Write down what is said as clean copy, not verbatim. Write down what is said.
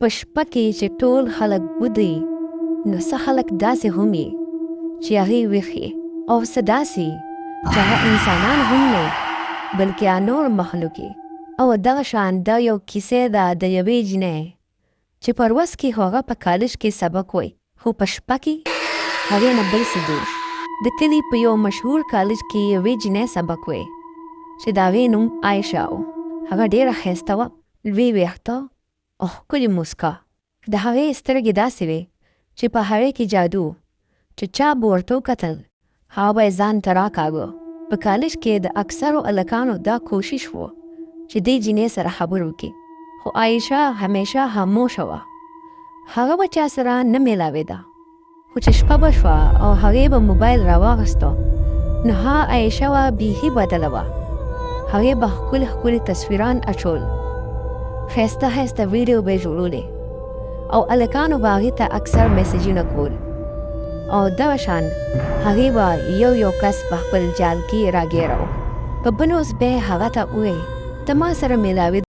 په شپه کې چې ټول خلک بودي نو څه خلک داسې هم وي چې هغې ویښې او څه داسې چې هغه انسانان هم نه بلکې نور مخلوق او دغه شان دا یو کیسه ده د یوې جینۍ چې په ورځ کې هغه په کالج کې سبق وایي خو په شپه کې هغې نه بل څه جوړ د کلي په یو مشهور کالج کې یوې جینۍ سبق وایي چې د هغې نوم عایشه و. هغه ډېره ښایسته وه، لوی ویښته او ښکلې موسکا. د هغې سترګې داسې وې چې په هغې کې جادو چې چا به ورته وکتل هغه به یې ځان ته راکاږه. په کالج کې د اکثرو هلکانو دا کوشش و چې دې جینۍ سره خبرې وکړي، خو عایشه همیشه خاموشه وه. هغه به چا سره نه میلاوېده. خو چې شپه به شوه او هغې به موبایل راواخیسته نو هغه عایشه وه بیخي بدله وه. هغې به ښکلي ښکلي تصویران اچول، ښایسته ښایسته ویډیو به یې جوړولې او هلکانو به هغې ته اکثر میسیجونه کول او دغه شان هغې به یو کس په خپل جال کې راګیره و. په بل ورځ به یې هغه ته وویل ته ما سره میلاوې